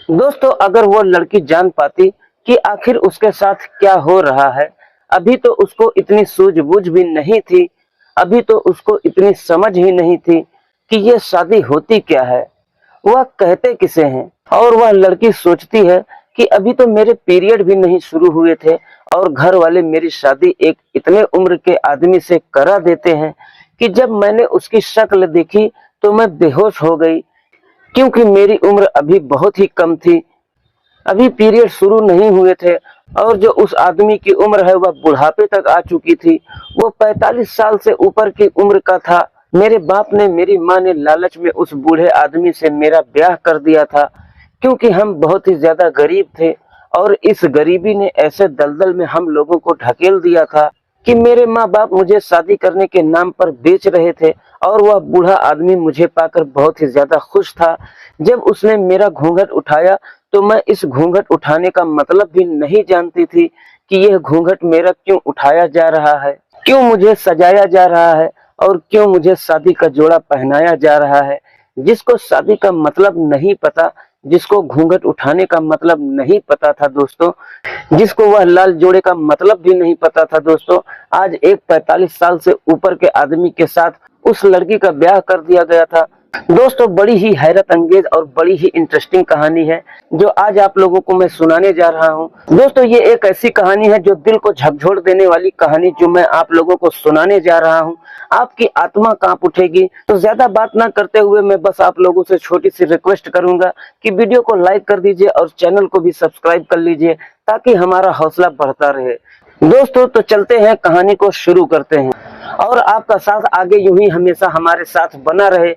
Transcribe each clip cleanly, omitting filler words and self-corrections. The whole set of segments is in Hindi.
दोस्तों, अगर वो लड़की जान पाती कि आखिर उसके साथ क्या हो रहा है, अभी तो उसको इतनी सूझबूझ भी नहीं थी, अभी तो उसको इतनी समझ ही नहीं थी कि ये शादी होती क्या है, वह कहते किसे हैं। और वह लड़की सोचती है कि अभी तो मेरे पीरियड भी नहीं शुरू हुए थे और घर वाले मेरी शादी एक इतने उम्र के आदमी से करा देते हैं कि जब मैंने उसकी शक्ल देखी तो मैं बेहोश हो गई, क्योंकि मेरी उम्र अभी बहुत ही कम थी, अभी पीरियड शुरू नहीं हुए थे और जो उस आदमी की उम्र है वह बुढ़ापे तक आ चुकी थी। वो 45 साल से ऊपर की उम्र का था। मेरे बाप ने, मेरी माँ ने लालच में उस बूढ़े आदमी से मेरा ब्याह कर दिया था, क्योंकि हम बहुत ही ज्यादा गरीब थे और इस गरीबी ने ऐसे दलदल में हम लोगों को ढकेल दिया था कि मेरे माँ बाप मुझे शादी करने के नाम पर बेच रहे थे। और वह बूढ़ा आदमी मुझे पाकर बहुत ही ज्यादा खुश था। जब उसने मेरा घूंघट उठाया तो मैं इस घूंघट उठाने का मतलब भी नहीं जानती थी कि यह घूंघट मेरा क्यों उठाया जा रहा है, क्यों मुझे सजाया जा रहा है और क्यों मुझे शादी का जोड़ा पहनाया जा रहा है। जिसको शादी का मतलब नहीं पता, जिसको घूंघट उठाने का मतलब नहीं पता था दोस्तों, जिसको वह लाल जोड़े का मतलब भी नहीं पता था दोस्तों, आज एक 45 साल से ऊपर के आदमी के साथ उस लड़की का ब्याह कर दिया गया था। दोस्तों, बड़ी ही हैरत अंगेज और बड़ी ही इंटरेस्टिंग कहानी है जो आज आप लोगों को मैं सुनाने जा रहा हूं। दोस्तों, ये एक ऐसी कहानी है जो दिल को झकझोर देने वाली कहानी जो मैं आप लोगों को सुनाने जा रहा हूं। आपकी आत्मा कांप उठेगी। तो ज्यादा बात ना करते हुए मैं बस आप लोगों से छोटी सी रिक्वेस्ट करूंगा कि वीडियो को लाइक कर दीजिए और चैनल को भी सब्सक्राइब कर लीजिए ताकि हमारा हौसला बढ़ता रहे। दोस्तों, तो चलते हैं, कहानी को शुरू करते हैं और आपका साथ आगे यूं ही हमेशा हमारे साथ बना रहे।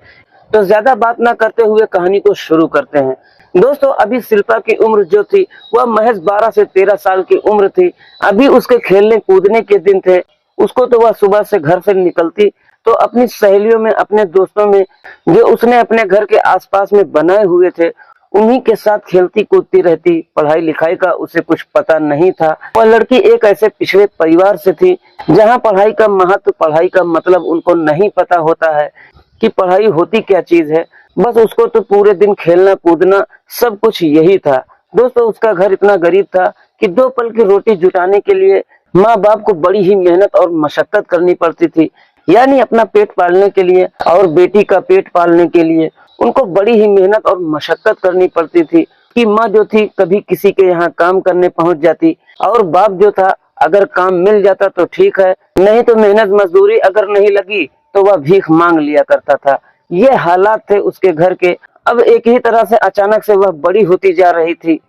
तो ज्यादा बात ना करते हुए कहानी को शुरू करते हैं। दोस्तों, अभी शिल्पा की उम्र जो थी वह महज 12 से 13 साल की उम्र थी। अभी उसके खेलने कूदने के दिन थे। उसको तो वह सुबह से घर से निकलती तो अपनी सहेलियों में, अपने दोस्तों में जो उसने अपने घर के आसपास में बनाए हुए थे, उन्हीं के साथ खेलती कूदती रहती। पढ़ाई लिखाई का उसे कुछ पता नहीं था। वह लड़की एक ऐसे पिछड़े परिवार से थी जहां पढ़ाई का महत्व, पढ़ाई का मतलब उनको नहीं पता होता है कि पढ़ाई होती क्या चीज है। बस उसको तो पूरे दिन खेलना कूदना सब कुछ यही था। दोस्तों, उसका घर इतना गरीब था कि 2 पल की रोटी जुटाने के लिए माँ बाप को बड़ी ही मेहनत और मशक्कत करनी पड़ती थी। यानी अपना पेट पालने के लिए और बेटी का पेट पालने के लिए उनको बड़ी ही मेहनत और मशक्कत करनी पड़ती थी। कि माँ जो थी कभी किसी के यहाँ काम करने पहुंच जाती और बाप जो था अगर काम मिल जाता तो ठीक है, नहीं तो मेहनत मजदूरी अगर नहीं लगी तो वह भीख मांग लिया करता था। ये हालात थे उसके घर के। अब एक ही तरह से अचानक से वह बड़ी होती जा रही थी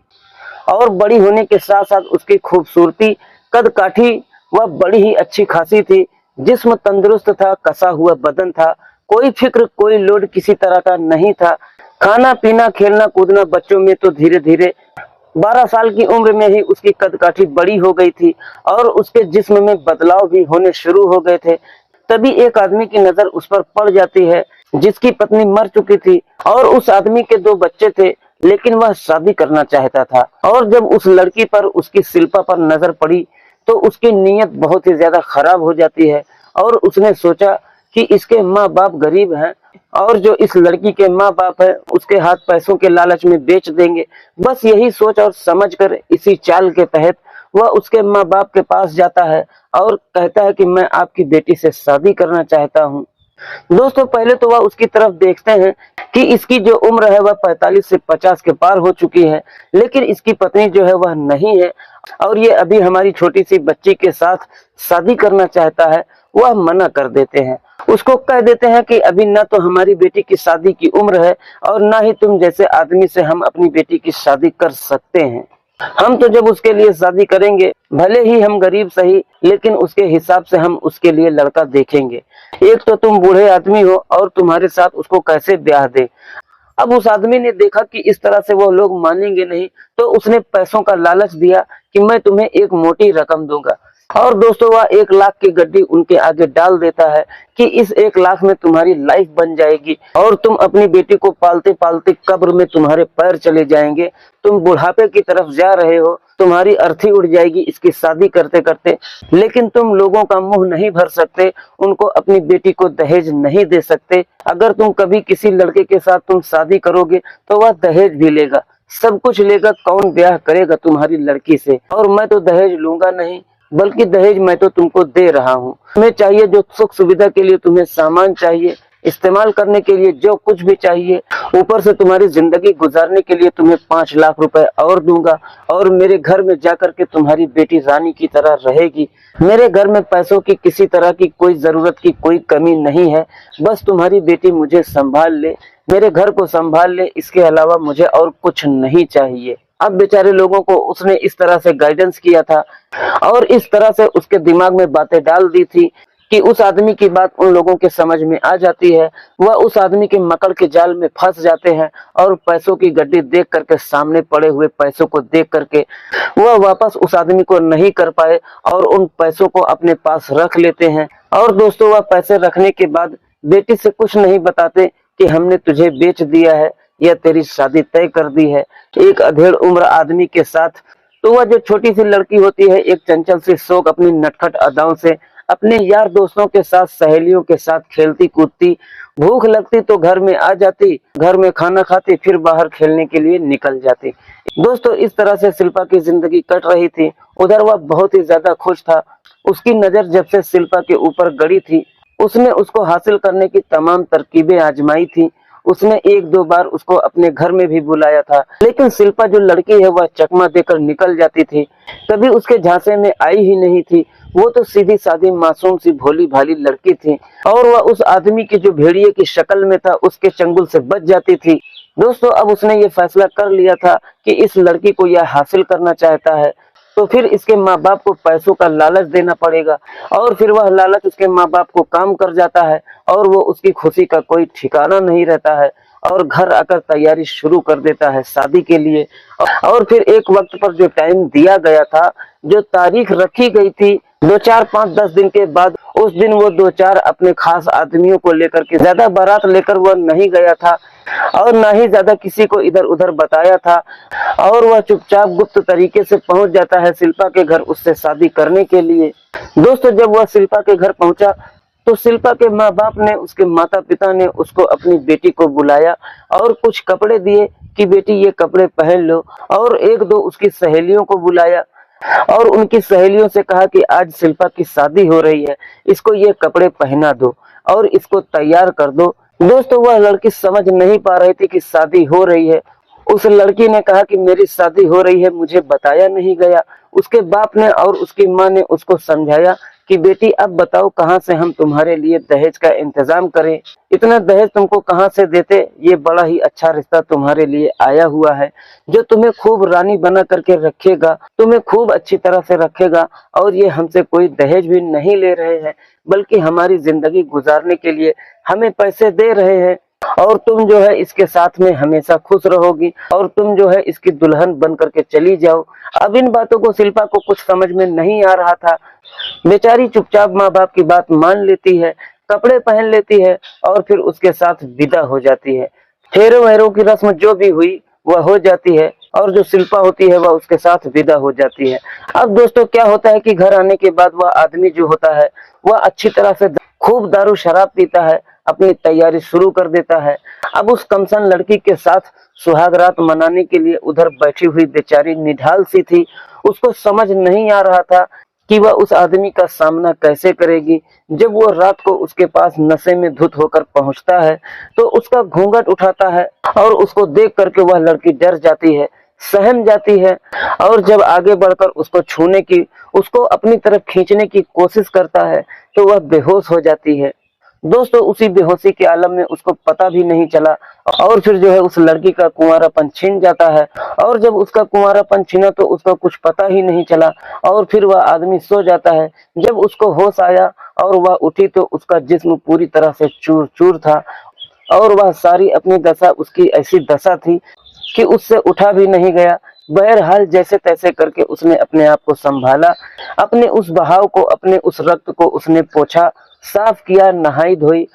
और बड़ी होने के साथ साथ उसकी खूबसूरती, कद काठी वह बड़ी ही अच्छी खासी थी। जिस्म तंदुरुस्त था, कसा हुआ बदन था, कोई फिक्र कोई लोड किसी तरह का नहीं था। खाना पीना खेलना कूदना बच्चों में तो धीरे धीरे 12 साल की उम्र में ही उसकी कद काठी बड़ी हो गई थी और उसके जिस्म में बदलाव भी होने शुरू हो गए थे। तभी एक आदमी की नजर उस पर पड़ जाती है जिसकी पत्नी मर चुकी थी और उस आदमी के 2 बच्चे थे, लेकिन वह शादी करना चाहता था। और जब उस लड़की पर, उसकी शिल्पा पर नजर पड़ी तो उसकी नीयत बहुत ही ज्यादा खराब हो जाती है और उसने सोचा कि इसके माँ बाप गरीब हैं और जो इस लड़की के माँ बाप है उसके हाथ पैसों के लालच में बेच देंगे। बस यही सोच और समझकर, इसी चाल के तहत वह उसके माँ बाप के पास जाता है और कहता है कि मैं आपकी बेटी से शादी करना चाहता हूँ। दोस्तों, पहले तो वह उसकी तरफ देखते हैं कि इसकी जो उम्र है वह 45 से 50 के पार हो चुकी है, लेकिन इसकी पत्नी जो है वह नहीं है और ये अभी हमारी छोटी सी बच्ची के साथ शादी करना चाहता है। वह मना कर देते हैं, उसको कह देते हैं कि अभी ना तो हमारी बेटी की शादी की उम्र है और ना ही तुम जैसे आदमी से हम अपनी बेटी की शादी कर सकते हैं। हम तो जब उसके लिए शादी करेंगे, भले ही हम गरीब सही, लेकिन उसके हिसाब से हम उसके लिए लड़का देखेंगे। एक तो तुम बूढ़े आदमी हो और तुम्हारे साथ उसको कैसे ब्याह दे। अब उस आदमी ने देखा कि इस तरह से वो लोग मानेंगे नहीं, तो उसने पैसों का लालच दिया कि मैं तुम्हें एक मोटी रकम दूंगा। और दोस्तों, वह 1 लाख की गड्डी उनके आगे डाल देता है कि इस 1 लाख में तुम्हारी लाइफ बन जाएगी और तुम अपनी बेटी को पालते पालते कब्र में तुम्हारे पैर चले जाएंगे। तुम बुढ़ापे की तरफ जा रहे हो, तुम्हारी अर्थी उड़ जाएगी इसकी शादी करते करते, लेकिन तुम लोगों का मुंह नहीं भर सकते, उनको अपनी बेटी को दहेज नहीं दे सकते। अगर तुम कभी किसी लड़के के साथ तुम शादी करोगे तो वह दहेज भी लेगा। सब कुछ लेकर कौन ब्याह करेगा तुम्हारी लड़की से। और मैं तो दहेज लूंगा नहीं, बल्कि दहेज मैं तो तुमको दे रहा हूँ। तुम्हें चाहिए जो सुख सुविधा के लिए तुम्हें सामान चाहिए, इस्तेमाल करने के लिए जो कुछ भी चाहिए, ऊपर से तुम्हारी जिंदगी गुजारने के लिए तुम्हें 5 लाख रुपए और दूंगा। और मेरे घर में जाकर के तुम्हारी बेटी रानी की तरह रहेगी। मेरे घर में पैसों की किसी तरह की कोई जरूरत की कोई कमी नहीं है। बस तुम्हारी बेटी मुझे संभाल ले, मेरे घर को संभाल ले, इसके अलावा मुझे और कुछ नहीं चाहिए। अब बेचारे लोगों को उसने इस तरह से गाइडेंस किया था और इस तरह से उसके दिमाग में बातें डाल दी थी कि उस आदमी की बात उन लोगों के समझ में आ जाती है। वह उस आदमी के मकड़ के जाल में फंस जाते हैं और पैसों की गड्डी देख करके, सामने पड़े हुए पैसों को देख करके वह वापस उस आदमी को नहीं कर पाए और उन पैसों को अपने पास रख लेते हैं। और दोस्तों, वह पैसे रखने के बाद बेटी से कुछ नहीं बताते कि हमने तुझे बेच दिया है या तेरी शादी तय कर दी है एक अधेड़ उम्र आदमी के साथ। तो वह जो छोटी सी लड़की होती है, एक चंचल सी शौक अपनी नटखट अदाओं से अपने यार दोस्तों के साथ, सहेलियों के साथ खेलती कूदती, भूख लगती तो घर में आ जाती, घर में खाना खाती, फिर बाहर खेलने के लिए निकल जाती। दोस्तों, इस तरह से शिल्पा की जिंदगी कट रही थी। उधर वह बहुत ही ज्यादा खुश था। उसकी नजर जब से शिल्पा के ऊपर गड़ी थी, उसने उसको हासिल करने की तमाम तरकीबें आजमाई थी। उसने 1-2 बार उसको अपने घर में भी बुलाया था, लेकिन शिल्पा जो लड़की है वह चकमा देकर निकल जाती थी, कभी उसके झांसे में आई ही नहीं थी। वो तो सीधी सादी मासूम सी भोली भाली लड़की थी और वह उस आदमी की जो भेड़िए की शक्ल में था उसके चंगुल से बच जाती थी। दोस्तों, अब उसने ये फैसला कर लिया था कि इस लड़की को यह हासिल करना चाहता है तो फिर इसके माँ बाप को पैसों का लालच देना पड़ेगा। और फिर वह लालच उसके माँ बाप को काम कर जाता है और वो उसकी खुशी का कोई ठिकाना नहीं रहता है और घर आकर तैयारी शुरू कर देता है शादी के लिए। और फिर एक वक्त पर जो टाइम दिया गया था, जो तारीख रखी गई थी, 2, 4, 5, 10 दिन के बाद, उस दिन वो 2-4 अपने खास आदमियों को लेकर के, ज्यादा बारात लेकर वह नहीं गया था और ना ही ज्यादा किसी को इधर उधर बताया था। और वह चुपचाप गुप्त तरीके से पहुंच जाता है शिल्पा के घर उससे शादी करने के लिए। दोस्तों, जब वह शिल्पा के घर पहुंचा तो शिल्पा के माँ बाप ने, उसके माता पिता ने उसको अपनी बेटी को बुलाया और कुछ कपड़े दिए कि बेटी ये कपड़े पहन लो। और 1-2 उसकी सहेलियों को बुलाया और उनकी सहेलियों से कहा कि आज शिल्पा की शादी हो रही है, इसको ये कपड़े पहना दो और इसको तैयार कर दो। दोस्तों, वह लड़की समझ नहीं पा रही थी कि शादी हो रही है। उस लड़की ने कहा कि मेरी शादी हो रही है, मुझे बताया नहीं गया। उसके बाप ने और उसकी माँ ने उसको समझाया कि बेटी अब बताओ कहाँ से हम तुम्हारे लिए दहेज का इंतजाम करें, इतना दहेज तुमको कहाँ से देते। ये बड़ा ही अच्छा रिश्ता तुम्हारे लिए आया हुआ है जो तुम्हें खूब रानी बना करके रखेगा, तुम्हें खूब अच्छी तरह से रखेगा। और ये हमसे कोई दहेज भी नहीं ले रहे हैं, बल्कि हमारी जिंदगी गुजारने के लिए हमें पैसे दे रहे हैं और तुम जो है इसके साथ में हमेशा खुश रहोगी और तुम जो है इसकी दुल्हन बन करके चली जाओ। अब इन बातों को शिल्पा को कुछ समझ में नहीं आ रहा था। बेचारी चुपचाप माँ बाप की बात मान लेती है, कपड़े पहन लेती है और फिर उसके साथ विदा हो जाती है। फेरों वेरों की रस्म जो भी हुई वह हो जाती है और जो शिल्पा होती है वह उसके साथ विदा हो जाती है। अब दोस्तों, क्या होता है कि घर आने के बाद वह आदमी जो होता है वह अच्छी तरह से खूब दारू शराब पीता है, अपनी तैयारी शुरू कर देता है। अब उस कमसन लड़की के साथ सुहाग रात मनाने के लिए उधर बैठी हुई बेचारी निढाल सी थी। उसको समझ नहीं आ रहा था कि वह उस आदमी का सामना कैसे करेगी। जब वो रात को उसके पास नशे में धुत होकर पहुंचता है तो उसका घूंघट उठाता है और उसको देख करके वह लड़की डर जाती है, सहम जाती है और जब आगे बढ़कर उसको छूने की, उसको अपनी तरफ खींचने की कोशिश करता है तो वह बेहोश हो जाती है। दोस्तों, उसी बेहोशी के आलम में उसको पता भी नहीं चला और फिर जो है उस लड़की का कुंवारापन छिन जाता है। और जब उसका कुंवारापन छिना तो उसका कुछ पता ही नहीं चला और फिर वह आदमी सो जाता है। जब उसको होश आया और वह उठी तो उसका जिस्म पूरी तरह से चूर चूर था और वह सारी अपनी दशा, उसकी ऐसी दशा थी कि उससे उठा भी नहीं गया। बहरहाल जैसे तैसे करके उसने अपने आप को संभाला, अपने उस बहाव को, अपने उस रक्त को उसने पोंछा, साफ किया, नहाई धोई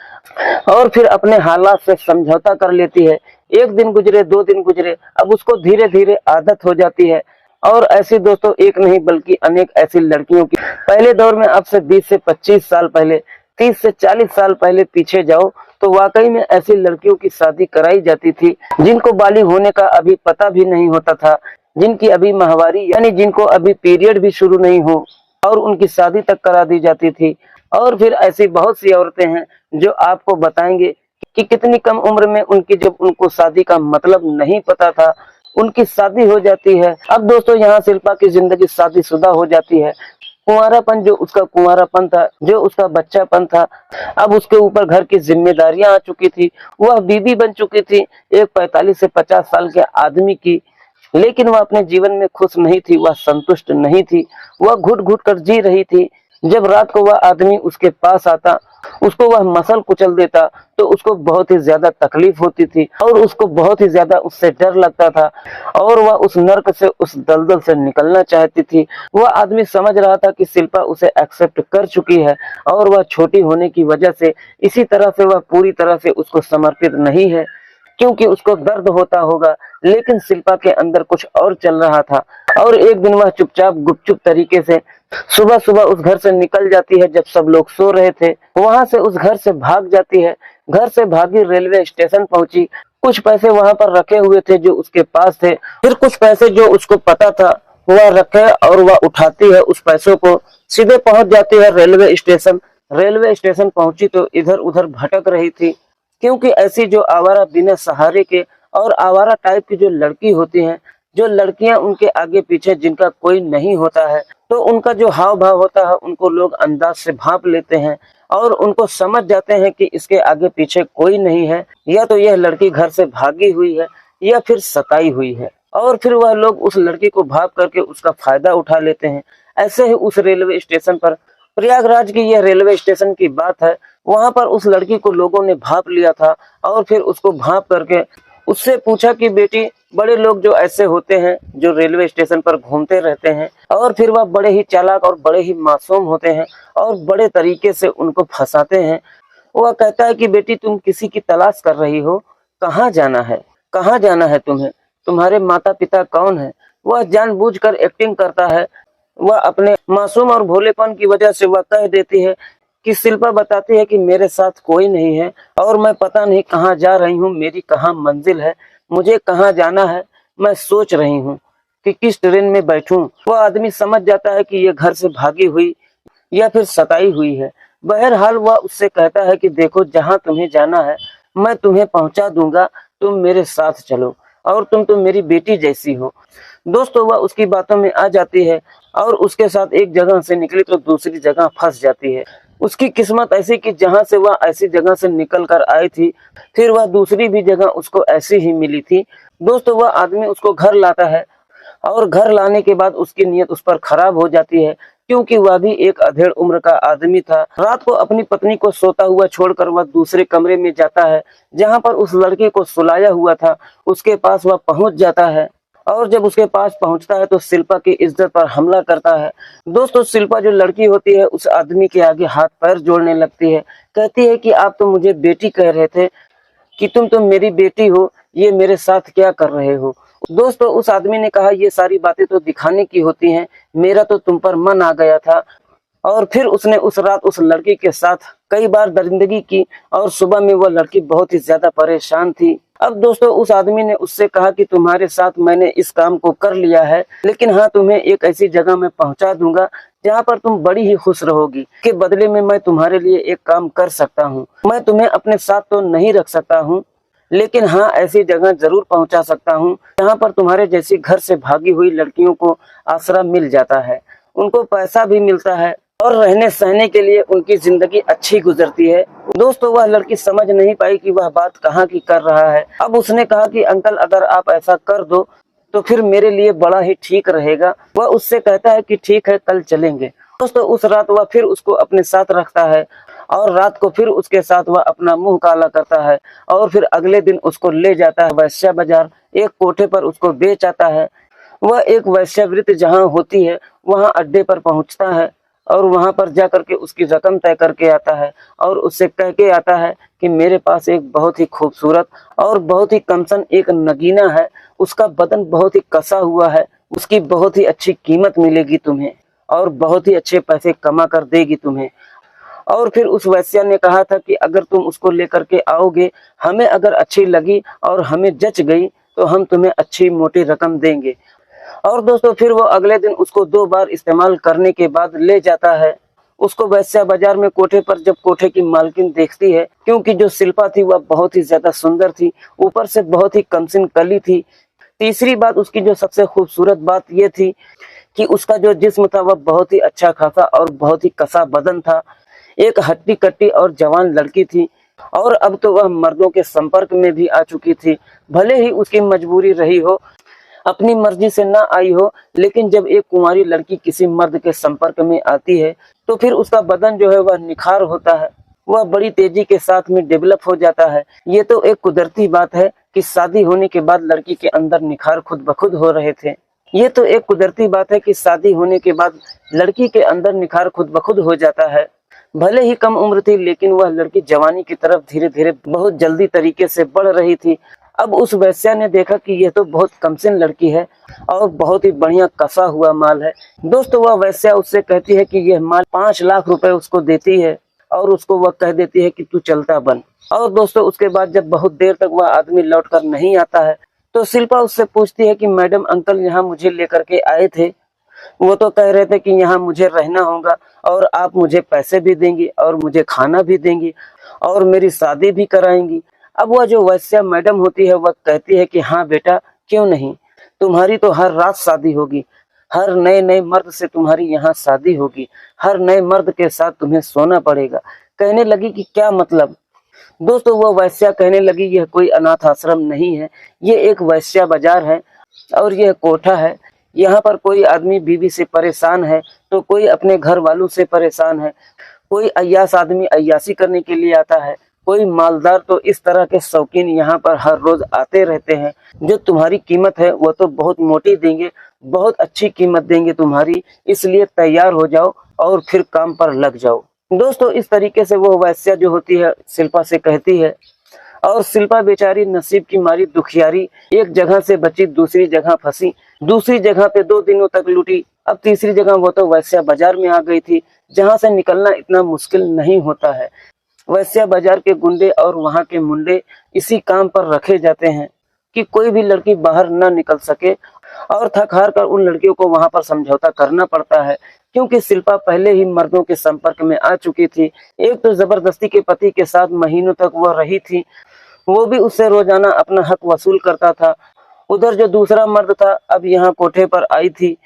और फिर अपने हालात से समझौता कर लेती है। 1 दिन गुजरे, 2 दिन गुजरे, अब उसको धीरे धीरे आदत हो जाती है। और ऐसी दोस्तों एक नहीं बल्कि अनेक ऐसी लड़कियों की, पहले दौर में अब से 20 से 25 साल पहले 30 से 40 साल पहले पीछे जाओ तो वाकई में ऐसी लड़कियों की शादी कराई जाती थी जिनको बालिग होने का अभी पता भी नहीं होता था, जिनकी अभी माहवारी यानी जिनको अभी पीरियड भी शुरू नहीं हो, और उनकी शादी तक करा दी जाती थी। और फिर ऐसी बहुत सी औरतें हैं जो आपको बताएंगे कि कितनी कम उम्र में जब उनको शादी का मतलब नहीं पता था, उनकी शादी हो जाती है। अब दोस्तों यहाँ शिल्पा की जिंदगी शादीशुदा हो जाती है। कुंवारापन जो उसका कुंवारापन था, जो उसका बच्चापन था, अब उसके ऊपर घर की जिम्मेदारियां आ चुकी थी। वह बीबी बन चुकी थी एक 45 से 50 साल के आदमी की। लेकिन वह अपने जीवन में खुश नहीं थी, वह संतुष्ट नहीं थी, वह घुट घुट कर जी रही थी। जब रात को वह आदमी उसके पास आता, उसको वह मसल कुचल देता तो उसको बहुत ही ज्यादा तकलीफ होती थी और उसको बहुत ही ज्यादा उससे डर लगता था और वह उस नर्क से, उस दलदल से निकलना चाहती थी। वह आदमी समझ रहा था कि शिल्पा उसे एक्सेप्ट कर चुकी है और वह छोटी होने की वजह से इसी तरह से वह पूरी तरह से उसको समर्पित नहीं है, क्योंकि उसको दर्द होता होगा। लेकिन शिल्पा के अंदर कुछ और चल रहा था और एक दिन वह चुपचाप गुपचुप तरीके से सुबह सुबह उस घर से निकल जाती है। जब सब लोग सो रहे थे वहां से उस घर से भाग जाती है। घर से भागी रेलवे स्टेशन पहुंची। कुछ पैसे वहां पर रखे हुए थे जो उसके पास थे, फिर कुछ पैसे जो उसको पता था वह रखे और वह उठाती है उस पैसों को, सीधे पहुंच जाती है रेलवे स्टेशन। रेलवे स्टेशन पहुंची तो इधर उधर भटक रही थी, क्योंकि ऐसी जो आवारा बिना सहारे के और आवारा टाइप की जो लड़की होती हैं, जो लड़कियां उनके आगे पीछे जिनका कोई नहीं होता है, तो उनका जो हाव भाव होता है उनको लोग अंदाज से भांप लेते हैं और उनको समझ जाते हैं कि इसके आगे पीछे कोई नहीं है, या तो यह लड़की घर से भागी हुई है या फिर सताई हुई है, और फिर वह लोग उस लड़की को भाप करके उसका फायदा उठा लेते हैं। ऐसे ही उस रेलवे स्टेशन पर, प्रयागराज की यह रेलवे स्टेशन की बात है, वहां पर उस लड़की को लोगों ने भाप लिया था और फिर उसको भाप करके उससे पूछा कि बेटी, बड़े लोग जो ऐसे होते हैं जो रेलवे स्टेशन पर घूमते रहते हैं और फिर वह बड़े ही चालाक और बड़े ही मासूम होते हैं और बड़े तरीके से उनको फंसाते हैं। वह कहता है कि बेटी, तुम किसी की तलाश कर रही हो, कहाँ जाना है, कहाँ जाना है तुम्हें, तुम्हारे माता पिता कौन है। वह जानबूझकर एक्टिंग करता है। वह अपने मासूम और भोलेपन की वजह से वह कह देती है कि शिल्पा बताती है कि मेरे साथ कोई नहीं है और मैं पता नहीं कहाँ जा रही हूँ, मेरी कहाँ मंजिल है, मुझे कहाँ जाना है, मैं सोच रही हूँ कि किस ट्रेन में बैठूं। वह आदमी समझ जाता है कि ये घर से भागी हुई या फिर सताई हुई है। बहरहाल वह उससे कहता है कि देखो, जहाँ तुम्हें जाना है मैं तुम्हें पहुंचा दूंगा, तुम मेरे साथ चलो और तुम तो मेरी बेटी जैसी हो। दोस्तों, वह उसकी बातों में आ जाती है और उसके साथ एक जगह से निकली तो दूसरी जगह फंस जाती है। उसकी किस्मत ऐसी कि जहां से वह ऐसी जगह से निकल कर आई थी, फिर वह दूसरी भी जगह उसको ऐसी ही मिली थी। दोस्तों, वह आदमी उसको घर लाता है और घर लाने के बाद उसकी नीयत उस पर खराब हो जाती है, क्योंकि वह भी एक अधेड़ उम्र का आदमी था। रात को अपनी पत्नी को सोता हुआ छोड़कर वह दूसरे कमरे में जाता है जहां पर उस लड़की को सुलाया हुआ था। उसके पास वह पहुंच जाता है और जब उसके पास पहुंचता है तो शिल्पा की इज्जत पर हमला करता है। दोस्तों, शिल्पा जो लड़की होती है उस आदमी के आगे हाथ पैर जोड़ने लगती है। कहती है कि आप तो मुझे बेटी कह रहे थे, कि तुम तो मेरी बेटी हो, ये मेरे साथ क्या कर रहे हो। दोस्तों, उस आदमी ने कहा, ये सारी बातें तो दिखाने की होती हैं, मेरा तो तुम पर मन आ गया था। और फिर उसने उस रात उस लड़की के साथ कई बार दरिंदगी की और सुबह में वह लड़की बहुत ही ज्यादा परेशान थी। अब दोस्तों, उस आदमी ने उससे कहा कि तुम्हारे साथ मैंने इस काम को कर लिया है, लेकिन हाँ, तुम्हें एक ऐसी जगह में पहुंचा दूंगा जहाँ पर तुम बड़ी ही खुश रहोगी। के बदले में मैं तुम्हारे लिए एक काम कर सकता हूँ। मैं तुम्हें अपने साथ तो नहीं रख सकता हूँ, लेकिन हाँ, ऐसी जगह जरूर पहुंचा सकता हूँ जहाँ पर तुम्हारे जैसी घर से भागी हुई लड़कियों को आसरा मिल जाता है, उनको पैसा भी मिलता है और रहने सहने के लिए उनकी जिंदगी अच्छी गुजरती है। दोस्तों, वह लड़की समझ नहीं पाई कि वह बात कहाँ की कर रहा है। अब उसने कहा कि अंकल, अगर आप ऐसा कर दो तो फिर मेरे लिए बड़ा ही ठीक रहेगा। वह उससे कहता है कि ठीक है, कल चलेंगे। दोस्तों, उस रात वह फिर उसको अपने साथ रखता है और रात को फिर उसके साथ वह अपना मुंह काला करता है और फिर अगले दिन उसको ले जाता है वैश्या बाजार। एक कोठे पर उसको बेच आता है। वह एक वैश्यावृत्ति जहाँ होती है वहाँ अड्डे पर पहुँचता है और वहां पर जाकर के उसकी रकम तय करके आता है और उससे कह के आता है कि मेरे पास एक बहुत ही खूबसूरत और बहुत ही कमसन एक नगीना है, उसका बदन बहुत ही कसा हुआ है, उसकी बहुत ही अच्छी कीमत मिलेगी तुम्हें और बहुत ही अच्छे पैसे कमा कर देगी तुम्हें। और फिर उस वैश्या ने कहा था कि अगर तुम उसको लेकर के आओगे, हमें अगर अच्छी लगी और हमें जच गई तो हम तुम्हें अच्छी मोटी रकम देंगे। और दोस्तों फिर वो अगले दिन उसको 2 बार इस्तेमाल करने के बाद ले जाता है। उसको वैश्या बाजार में कोठे पर जब कोठे की मालकिन देखती है, क्योंकि जो शिल्पा थी वह बहुत ही ज्यादा सुंदर थी, ऊपर से बहुत ही कमसिन कली थी। तीसरी बात उसकी जो सबसे खूबसूरत बात ये थी कि उसका जो जिस्म था वह बहुत ही अच्छा खासा और बहुत ही कसा बदन था। एक हट्टी कट्टी और जवान लड़की थी और अब तो वह मर्दों के संपर्क में भी आ चुकी थी। भले ही उसकी मजबूरी रही हो, अपनी मर्जी से ना आई हो, लेकिन जब एक कुंवारी लड़की किसी मर्द के संपर्क में आती है तो फिर उसका बदन जो है वह निखार होता है, वह बड़ी तेजी के साथ में डेवलप हो जाता है। ये तो एक कुदरती बात है कि शादी होने के बाद लड़की के अंदर निखार खुद ब खुद हो रहे थे। ये तो एक कुदरती बात है कि शादी होने के बाद लड़की के अंदर निखार खुद ब खुद हो जाता है। भले ही कम उम्र थी, लेकिन वह लड़की जवानी की तरफ धीरे धीरे बहुत जल्दी तरीके से बढ़ रही थी। अब उस वैश्या ने देखा कि यह तो बहुत कमसिन लड़की है और बहुत ही बढ़िया कसा हुआ माल है। दोस्तों वह वैश्या उससे कहती है कि यह माल 5 लाख रुपए उसको देती है और उसको वह कह देती है कि तू चलता बन। और दोस्तों उसके बाद जब बहुत देर तक वह आदमी लौट कर नहीं आता है तो शिल्पा उससे पूछती है कि मैडम अंकल यहाँ मुझे लेकर के आए थे, वो तो कह रहे थे कि यहाँ मुझे रहना होगा और आप मुझे पैसे भी देंगी और मुझे खाना भी देंगी और मेरी शादी भी कराएंगी। अब वह जो वैश्या मैडम होती है वह कहती है कि हाँ बेटा, क्यों नहीं, तुम्हारी तो हर रात शादी होगी, हर नए नए मर्द से तुम्हारी यहाँ शादी होगी, हर नए मर्द के साथ तुम्हें सोना पड़ेगा। कहने लगी कि क्या मतलब? दोस्तों वह वैश्या कहने लगी यह कोई अनाथ आश्रम नहीं है, ये एक वैश्या बाजार है और यह कोठा है। यहाँ पर कोई आदमी बीवी से परेशान है तो कोई अपने घर वालों से परेशान है, कोई अय्यास आदमी अय्यासी करने के लिए आता है, कोई मालदार तो इस तरह के शौकीन यहाँ पर हर रोज आते रहते हैं। जो तुम्हारी कीमत है वो तो बहुत मोटी देंगे, बहुत अच्छी कीमत देंगे तुम्हारी, इसलिए तैयार हो जाओ और फिर काम पर लग जाओ। दोस्तों इस तरीके से वो वैश्या जो होती है शिल्पा से कहती है और शिल्पा बेचारी नसीब की मारी दुखियारी, एक जगह से बची दूसरी जगह फंसी, दूसरी जगह पे 2 दिनों तक लूटी, अब तीसरी जगह वो तो वैश्या बाजार में आ गई थी जहां से निकलना इतना मुश्किल नहीं होता है। वैश्या बाजार के गुंडे और वहां के मुंडे इसी काम पर रखे जाते हैं कि कोई भी लड़की बाहर न निकल सके और थक हार कर उन लड़कियों को वहां पर समझौता करना पड़ता है, क्योंकि शिल्पा पहले ही मर्दों के संपर्क में आ चुकी थी। एक तो जबरदस्ती के पति के साथ महीनों तक वह रही थी, वो भी उससे रोजाना अपना हक वसूल करता था। उधर जो दूसरा मर्द था अब यहाँ कोठे पर आई थी,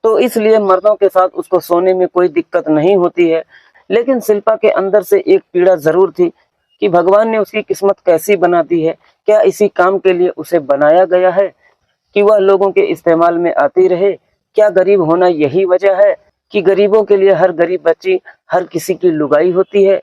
तो इसलिए मर्दों के साथ उसको सोने में कोई दिक्कत नहीं होती है। लेकिन शिल्पा के अंदर से एक पीड़ा जरूर थी कि भगवान ने उसकी किस्मत कैसी बना दी है, क्या इसी काम के लिए उसे बनाया गया है कि वह लोगों के इस्तेमाल में आती रहे? क्या गरीब होना यही वजह है कि गरीबों के लिए हर गरीब बच्ची हर किसी की लुगाई होती है?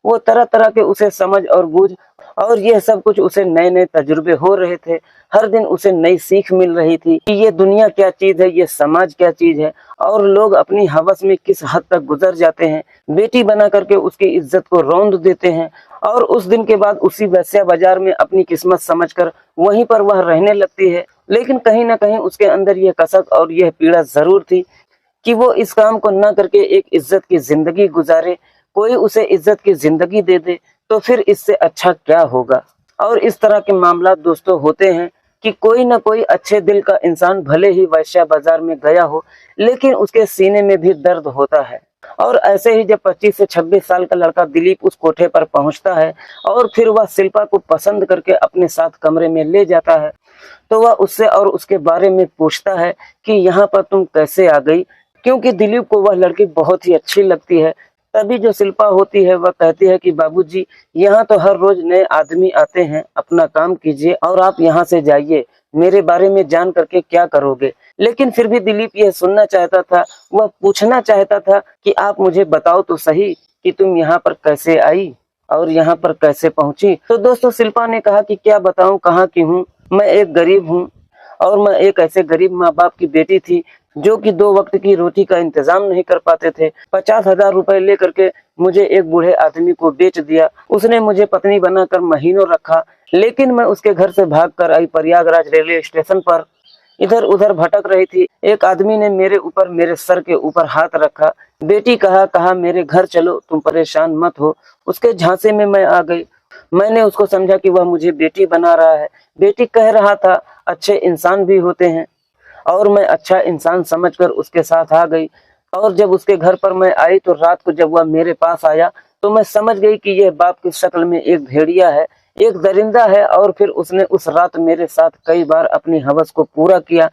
वो तरह तरह के उसे समझ और बूझ और यह सब कुछ उसे नए नए तजुर्बे हो रहे थे। हर दिन उसे नई सीख मिल रही थी कि ये दुनिया क्या चीज है, ये समाज क्या चीज है और लोग अपनी हवस में किस हद तक गुजर जाते हैं, बेटी बना करके उसकी इज्जत को रौंद देते हैं। और उस दिन के बाद उसी वैश्या बाजार में अपनी किस्मत समझकर वहीं पर वह रहने लगती है। लेकिन कहीं ना कहीं उसके अंदर यह कसक और यह पीड़ा जरूर थी कि वो इस काम को न करके एक इज्जत की जिंदगी गुजारे, कोई उसे इज्जत की जिंदगी दे दे तो फिर इससे अच्छा क्या होगा। और इस तरह के मामला दोस्तों होते हैं कि कोई ना कोई अच्छे दिल का इंसान भले ही वैश्या बाजार में गया हो, लेकिन उसके सीने में भी दर्द होता है। और ऐसे ही जब 25 से 26 साल का लड़का दिलीप उस कोठे पर पहुंचता है और फिर वह शिल्पा को पसंद करके अपने साथ कमरे में ले जाता है, तो वह उससे और उसके बारे में पूछता है कि यहाँ पर तुम कैसे आ गई, क्योंकि दिलीप को वह लड़की बहुत ही अच्छी लगती है। तभी जो शिल्पा होती है वह कहती है कि बाबूजी, यहाँ तो हर रोज नए आदमी आते हैं, अपना काम कीजिए और आप यहाँ से जाइए, मेरे बारे में जान करके क्या करोगे। लेकिन फिर भी दिलीप यह सुनना चाहता था, वह पूछना चाहता था कि आप मुझे बताओ तो सही कि तुम यहाँ पर कैसे आई और यहाँ पर कैसे पहुंची। तो दोस्तों शिल्पा ने कहा कि क्या बताऊं, कहाँ की हूँ, मैं एक गरीब हूँ और मैं एक ऐसे गरीब माँ बाप की बेटी थी जो कि 2 वक्त की रोटी का इंतजाम नहीं कर पाते थे। 50,000 रुपए लेकर के मुझे एक बूढ़े आदमी को बेच दिया, उसने मुझे पत्नी बनाकर महीनों रखा, लेकिन मैं उसके घर से भाग कर आई प्रयागराज रेलवे स्टेशन पर। इधर उधर भटक रही थी। एक आदमी ने मेरे ऊपर, मेरे सर के ऊपर हाथ रखा। बेटी कहा मेरे घर चलो, तुम परेशान मत हो। उसके झांसे में मैं आ गई। मैंने उसको समझा कि वह मुझे बेटी बना रहा है। बेटी कह रहा था अच्छे इंसान भी होते हैं, और मैं अच्छा इंसान समझकर उसके साथ आ गई। और जब उसके घर पर मैं आई तो रात को जब वह मेरे पास आया तो मैं समझ गई कि यह बाप की शक्ल में एक भेड़िया है, एक दरिंदा है। और फिर उसने उस रात मेरे साथ कई बार अपनी हवस को पूरा किया।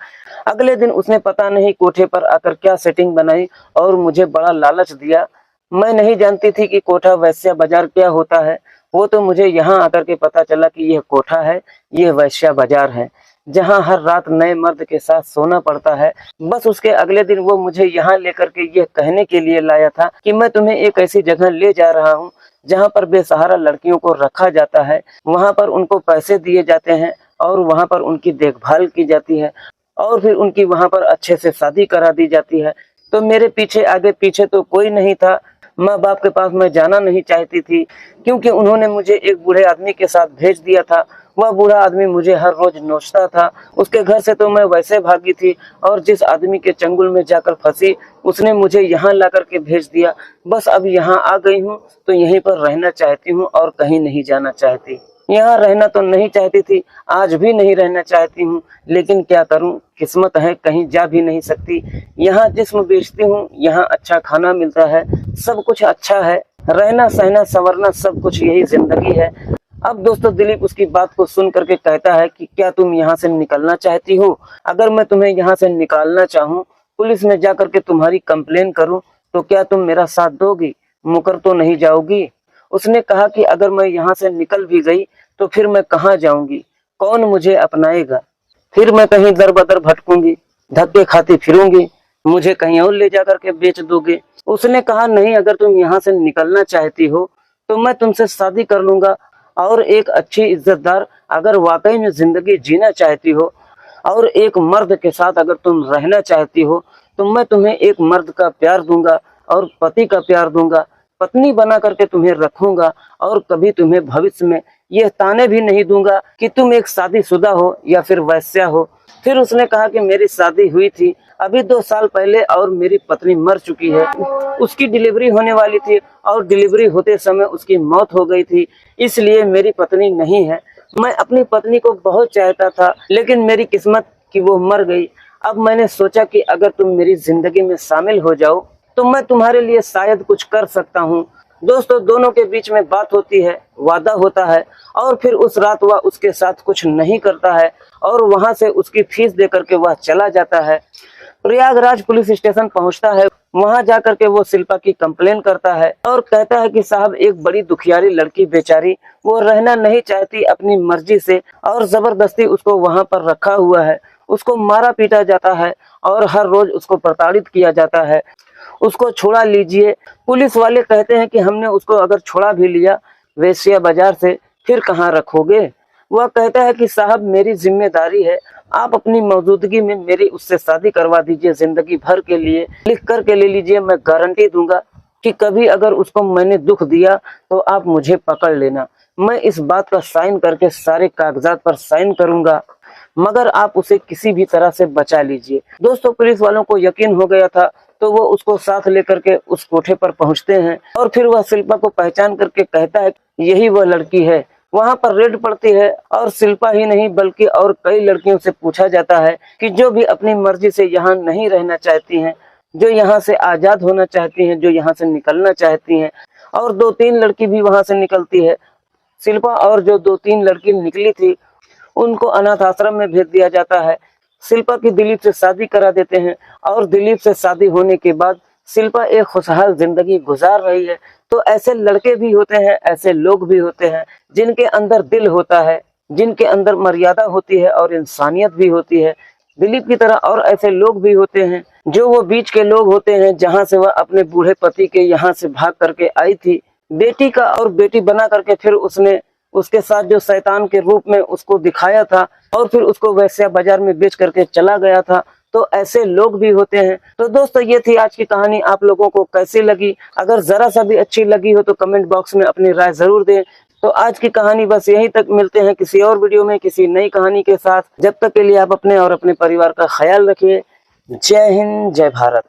अगले दिन उसने पता नहीं कोठे पर आकर क्या सेटिंग बनाई और मुझे बड़ा लालच दिया। मैं नहीं जानती थी कि कोठा वैश्या बाजार क्या होता है। वो तो मुझे यहाँ आकर के पता चला कि यह कोठा है, यह वैश्या बाजार है, जहाँ हर रात नए मर्द के साथ सोना पड़ता है। बस उसके अगले दिन वो मुझे यहाँ लेकर के यह कहने के लिए लाया था कि मैं तुम्हें एक ऐसी जगह ले जा रहा हूँ जहाँ पर बेसहारा लड़कियों को रखा जाता है, वहाँ पर उनको पैसे दिए जाते हैं और वहाँ पर उनकी देखभाल की जाती है और फिर उनकी वहाँ पर अच्छे से शादी करा दी जाती है। तो मेरे पीछे आगे पीछे तो कोई नहीं था। माँ बाप के पास मैं जाना नहीं चाहती थी, क्योंकि उन्होंने मुझे एक बूढ़े आदमी के साथ भेज दिया था। वह बूढ़ा आदमी मुझे हर रोज नोचता था। उसके घर से तो मैं वैसे भागी थी, और जिस आदमी के चंगुल में जाकर फंसी उसने मुझे यहाँ ला करके भेज दिया। बस अब यहाँ आ गई हूँ तो यहीं पर रहना चाहती हूँ और कहीं नहीं जाना चाहती। यहाँ रहना तो नहीं चाहती थी, आज भी नहीं रहना चाहती हूँ, लेकिन क्या करूँ, किस्मत है, कहीं जा भी नहीं सकती। यहाँ जिस्म बेचती हूँ, यहाँ अच्छा खाना मिलता है, सब कुछ अच्छा है, रहना सहना संवरना सब कुछ यही जिंदगी है। अब दोस्तों दिलीप उसकी बात को सुन करके कहता है कि क्या तुम यहाँ से निकलना चाहती हो? अगर मैं तुम्हें यहाँ से निकालना चाहूँ, पुलिस में जा करके तुम्हारी कंप्लेन करूँ, तो क्या तुम मेरा साथ दोगी? मुकर तो नहीं जाओगी? उसने कहा कि अगर मैं यहाँ से निकल भी गई तो फिर मैं कहाँ जाऊंगी, कौन मुझे अपनाएगा? फिर मैं कहीं दर बदर भटकूंगी, धक्के खाती फिरूंगी, मुझे कहीं और ले जा करके बेच दोगे। उसने कहा नहीं, अगर तुम यहाँ से निकलना चाहती हो तो मैं तुमसे शादी कर लूंगा, और एक अच्छी इज्जतदार, अगर वाकई में जिंदगी जीना चाहती हो और एक मर्द के साथ अगर तुम रहना चाहती हो तो मैं तुम्हें एक मर्द का प्यार दूंगा और पति का प्यार दूंगा, पत्नी बना करके तुम्हें रखूंगा, और कभी तुम्हें भविष्य में यह ताने भी नहीं दूंगा कि तुम एक शादीशुदा हो या फिर वैश्या हो। फिर उसने कहा कि मेरी शादी हुई थी अभी 2 साल पहले और मेरी पत्नी मर चुकी है। उसकी डिलीवरी होने वाली थी और डिलीवरी होते समय उसकी मौत हो गई थी, इसलिए मेरी पत्नी नहीं है। मैं अपनी पत्नी को बहुत चाहता था, लेकिन मेरी किस्मत कि वो मर गई। अब मैंने सोचा कि अगर तुम मेरी जिंदगी में शामिल हो जाओ तो मैं तुम्हारे लिए शायद कुछ कर सकता हूँ। दोस्तों दोनों के बीच में बात होती है, वादा होता है, और फिर उस रात वह उसके साथ कुछ नहीं करता है और वहां से उसकी फीस दे करके वह चला जाता है। प्रयागराज पुलिस स्टेशन पहुंचता है। वहां जाकर के वो शिल्पा की कंप्लेन करता है और कहता है कि साहब एक बड़ी दुखियारी लड़की बेचारी, वो रहना नहीं चाहती अपनी मर्जी से, और जबरदस्ती उसको वहां पर रखा हुआ है। उसको मारा पीटा जाता है और हर रोज उसको प्रताड़ित किया जाता है। उसको छुड़ा लीजिए। पुलिस वाले कहते हैं कि हमने उसको अगर छुड़ा भी लिया वेश्या बाजार से, फिर कहाँ रखोगे? वह कहता है कि साहब मेरी जिम्मेदारी है, आप अपनी मौजूदगी में मेरी उससे शादी करवा दीजिए, जिंदगी भर के लिए लिख करके ले लीजिए। मैं गारंटी दूंगा कि कभी अगर उसको मैंने दुख दिया तो आप मुझे पकड़ लेना। मैं इस बात का साइन करके सारे कागजात पर साइन करूंगा, मगर आप उसे किसी भी तरह से बचा लीजिए। दोस्तों पुलिस वालों को यकीन हो गया था, तो वो उसको साथ लेकर के उस कोठे पर पहुंचते हैं और फिर वह शिल्पा को पहचान करके कहता है यही वह लड़की है। वहां पर रेड पड़ती है और शिल्पा ही नहीं बल्कि और कई लड़कियों से पूछा जाता है कि जो भी अपनी मर्जी से यहाँ नहीं रहना चाहती हैं, जो यहाँ से आजाद होना चाहती हैं, जो यहाँ से निकलना चाहती हैं। और 2-3 लड़की भी वहां से निकलती है। शिल्पा और जो 2-3 लड़की निकली थी उनको अनाथ आश्रम में भेज दिया जाता है। शिल्पा की दिलीप से शादी करा देते हैं और दिलीप से शादी होने के बाद शिल्पा एक खुशहाल जिंदगी गुजार रही है। तो ऐसे लड़के भी होते हैं, ऐसे लोग भी होते हैं जिनके अंदर दिल होता है, जिनके अंदर मर्यादा होती है और इंसानियत भी होती है। दिलीप की तरह और ऐसे लोग भी होते हैं जो वो बीच के लोग होते हैं जहां से वह अपने बूढ़े पति के यहाँ से भाग करके आई थी, बेटी का और बेटी बना करके फिर उसने उसके साथ जो शैतान के रूप में उसको दिखाया था और फिर उसको वैश्या बाजार में बेच करके चला गया था। तो ऐसे लोग भी होते हैं। तो दोस्तों ये थी आज की कहानी। आप लोगों को कैसी लगी? अगर जरा सा भी अच्छी लगी हो तो कमेंट बॉक्स में अपनी राय जरूर दें। तो आज की कहानी बस यहीं तक, मिलते हैं किसी और वीडियो में किसी नई कहानी के साथ। जब तक के लिए आप अपने और अपने परिवार का ख्याल रखिए। जय हिंद, जय भारत।